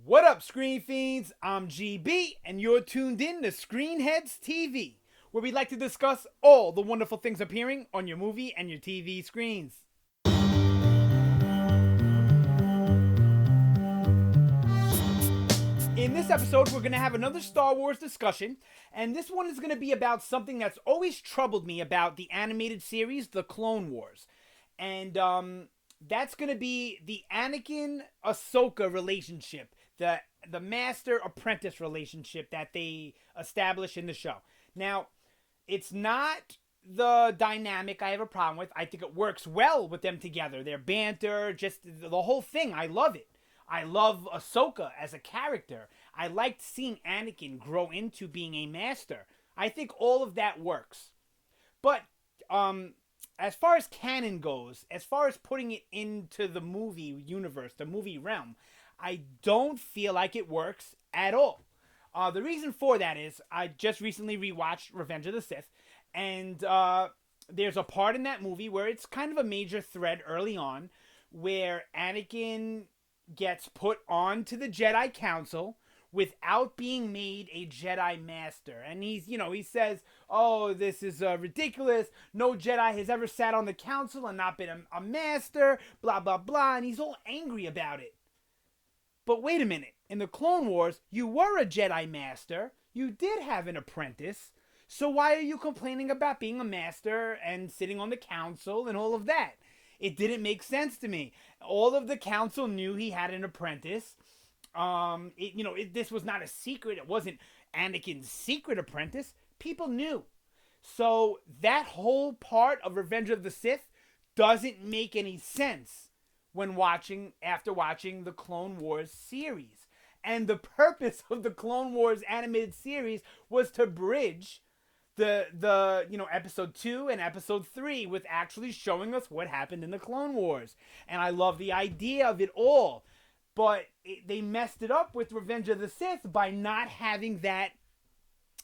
What up, Screen Fiends? I'm GB, and you're tuned in to Headz TV, where we like to discuss all the wonderful things appearing on your movie and your TV screens. In this episode, we're going to have another Star Wars discussion, and this one is going to be about something that's always troubled me about the animated series, The Clone Wars. And that's going to be the Anakin Asohka relationship, the master-apprentice relationship that they establish in the show. Now, it's not the dynamic I have a problem with. I think it works well with them together. Their banter, just the whole thing, I love it. I love Ahsoka as a character. I liked seeing Anakin grow into being a master. I think all of that works. But as far as canon goes, as far as putting it into the movie universe, the movie realm, I don't feel like it works at all. The reason for that is I just recently rewatched Revenge of the Sith, and there's a part in that movie where it's kind of a major thread early on where Anakin gets put onto the Jedi Council without being made a Jedi Master. And he says, oh, this is ridiculous. No Jedi has ever sat on the council and not been a master, blah, blah, blah. And he's all angry about it. But wait a minute. In the Clone Wars, you were a Jedi Master. You did have an apprentice. So why are you complaining about being a master and sitting on the council and all of that? It didn't make sense to me. All of the council knew he had an apprentice. This was not a secret. It wasn't Anakin's secret apprentice. People knew. So that whole part of Revenge of the Sith doesn't make any sense after watching the Clone Wars series. And the purpose of the Clone Wars animated series was to bridge the episode 2 and episode 3 with actually showing us what happened in the Clone Wars. And I love the idea of it all. But they messed it up with Revenge of the Sith by not having that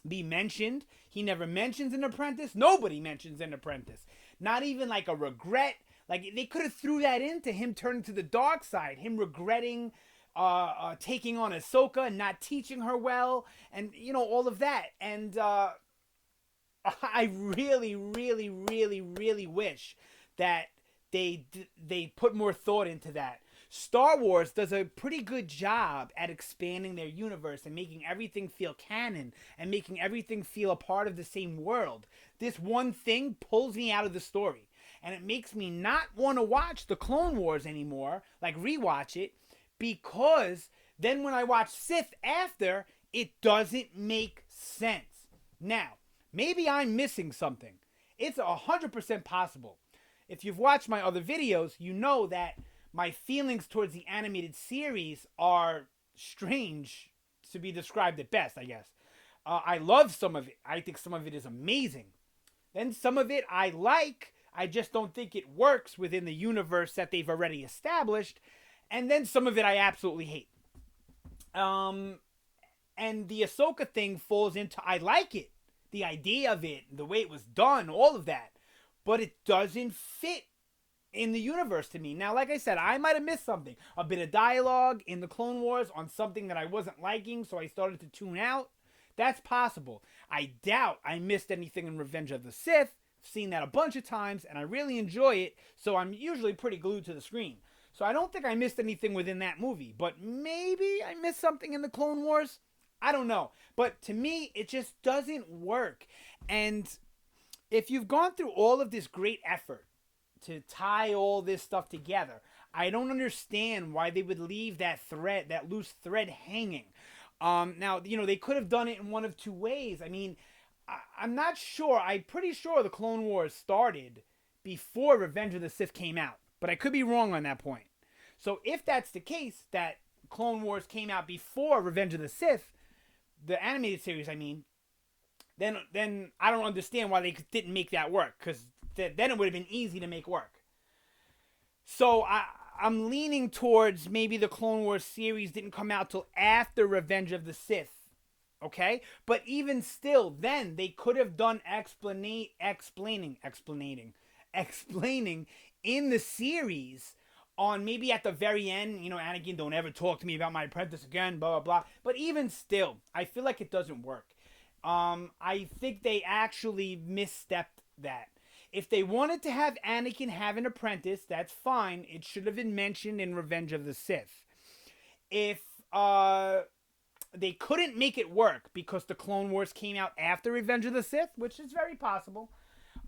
be mentioned. He never mentions an apprentice. Nobody mentions an apprentice. Not even like a regret. Like, they could have threw that into him turning to the dark side. Him regretting taking on Ahsoka and not teaching her well. And, all of that. And I really, really, really, really wish that they put more thought into that. Star Wars does a pretty good job at expanding their universe and making everything feel canon and making everything feel a part of the same world. This one thing pulls me out of the story, and it makes me not want to watch the Clone Wars anymore, like rewatch it, because then when I watch Sith after, it doesn't make sense. Now, maybe I'm missing something. It's 100% possible. If you've watched my other videos, you know that my feelings towards the animated series are strange to be described at best, I guess. I love some of it. I think some of it is amazing. Then some of it I like. I just don't think it works within the universe that they've already established. And then some of it I absolutely hate. And the Ahsoka thing falls into, I like it. The idea of it, the way it was done, all of that. But it doesn't fit in the universe to me. Now, like I said, I might have missed something. A bit of dialogue in the Clone Wars on something that I wasn't liking, so I started to tune out. That's possible. I doubt I missed anything in Revenge of the Sith. I've seen that a bunch of times, and I really enjoy it, so I'm usually pretty glued to the screen. So I don't think I missed anything within that movie, but maybe I missed something in the Clone Wars. I don't know. But to me, it just doesn't work. And if you've gone through all of this great effort to tie all this stuff together, I don't understand why they would leave that loose thread hanging. Now, they could have done it in one of two ways. I mean, I'm not sure. I'm pretty sure the Clone Wars started before Revenge of the Sith came out, but I could be wrong on that point. So if that's the case, that Clone Wars came out before Revenge of the Sith, the animated series, I mean, then I don't understand why they didn't make that work, because then it would have been easy to make work. So I'm leaning towards maybe the Clone Wars series didn't come out till after Revenge of the Sith. Okay? But even still, then they could have done explaining in the series on maybe at the very end, Anakin, don't ever talk to me about my apprentice again, blah, blah, blah. But even still, I feel like it doesn't work. I think they actually misstepped that. If they wanted to have Anakin have an apprentice, that's fine. It should have been mentioned in Revenge of the Sith. If they couldn't make it work because the Clone Wars came out after Revenge of the Sith, which is very possible,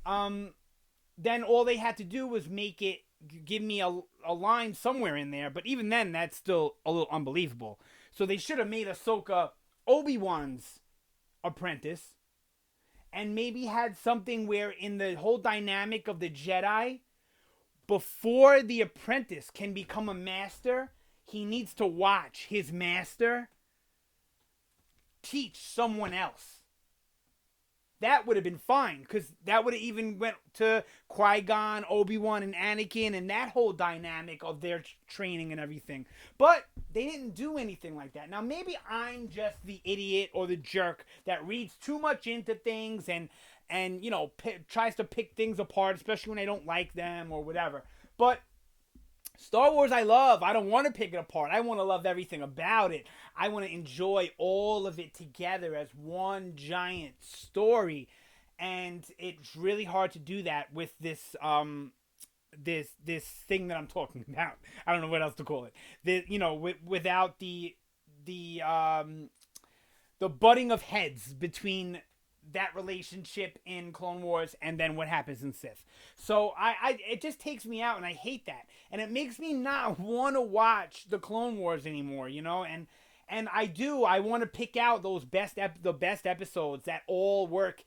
then all they had to do was give me a line somewhere in there. But even then, that's still a little unbelievable. So they should have made Ahsoka Obi-Wan's apprentice, and maybe had something where in the whole dynamic of the Jedi, before the apprentice can become a master, he needs to watch his master teach someone else. That would have been fine, because that would have even went to Qui-Gon, Obi-Wan, and Anakin, and that whole dynamic of their training and everything. But they didn't do anything like that. Now, maybe I'm just the idiot or the jerk that reads too much into things and tries to pick things apart, especially when I don't like them or whatever. But Star Wars I love. I don't want to pick it apart. I want to love everything about it. I want to enjoy all of it together as one giant story. And it's really hard to do that with this this thing that I'm talking about. I don't know what else to call it. Without the butting of heads between that relationship in Clone Wars and then what happens in Sith. So it just takes me out, and I hate that. And it makes me not want to watch the Clone Wars anymore, and I want to pick out those the best episodes that all work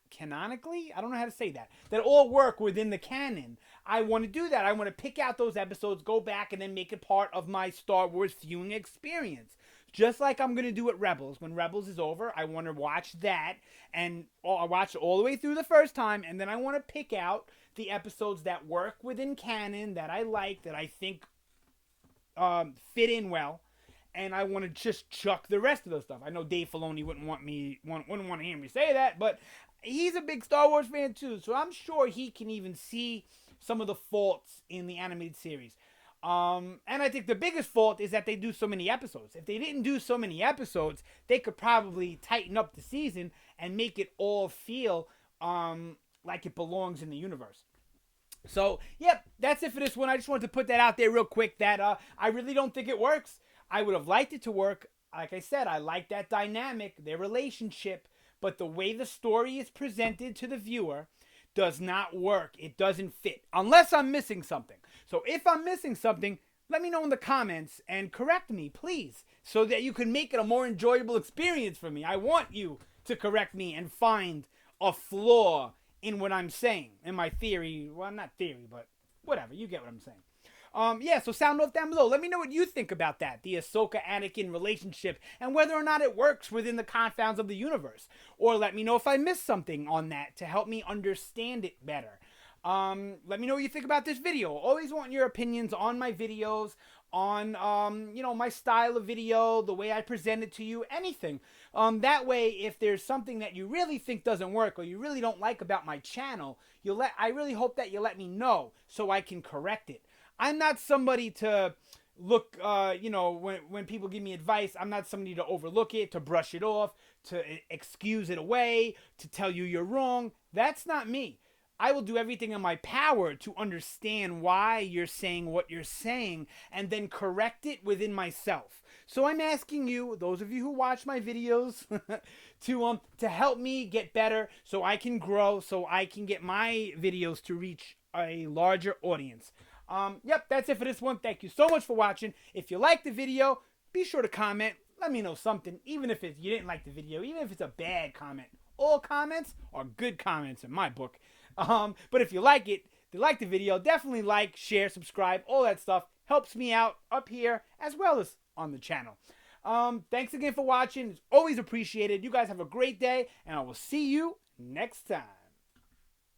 canonically. I don't know how to say that all work within the canon. I want to do that. I want to pick out those episodes, go back, and then make it part of my Star Wars viewing experience. Just like I'm going to do at Rebels. When Rebels is over, I want to watch that. And I'll watch it all the way through the first time. And then I want to pick out the episodes that work within canon, that I like, that I think fit in well. And I want to just chuck the rest of the stuff. I know Dave Filoni wouldn't want to hear me say that. But he's a big Star Wars fan too. So I'm sure he can even see some of the faults in the animated series. And I think the biggest fault is that they do so many episodes. If they didn't do so many episodes, they could probably tighten up the season and make it all feel like it belongs in the universe. So, yep, that's it for this one. I just wanted to put that out there real quick, that I really don't think it works. I would have liked it to work. Like I said, I like that dynamic, their relationship, but the way the story is presented to the viewer does not work. It doesn't fit, unless I'm missing something. So if I'm missing something, let me know in the comments and correct me, please, so that you can make it a more enjoyable experience for me. I want you to correct me and find a flaw in what I'm saying, in my theory. Well, not theory, but whatever. You get what I'm saying. So sound off down below. Let me know what you think about that, the Ahsoka-Anakin relationship, and whether or not it works within the confines of the universe. Or let me know if I missed something on that to help me understand it better. Let me know what you think about this video. Always want your opinions on my videos, on, my style of video, the way I present it to you, anything. That way, if there's something that you really think doesn't work or you really don't like about my channel, I really hope that you let me know so I can correct it. I'm not somebody to look, when people give me advice, I'm not somebody to overlook it, to brush it off, to excuse it away, to tell you you're wrong. That's not me. I will do everything in my power to understand why you're saying what you're saying and then correct it within myself. So I'm asking you, those of you who watch my videos, to help me get better so I can grow, so I can get my videos to reach a larger audience. That's it for this one. Thank you so much for watching. If you liked the video, be sure to comment. Let me know something, even if you didn't like the video, even if it's a bad comment. All comments are good comments in my book. But if you like it, if you like the video, definitely like, share, subscribe, all that stuff. Helps me out up here as well as on the channel. Thanks again for watching. It's always appreciated. You guys have a great day, and I will see you next time.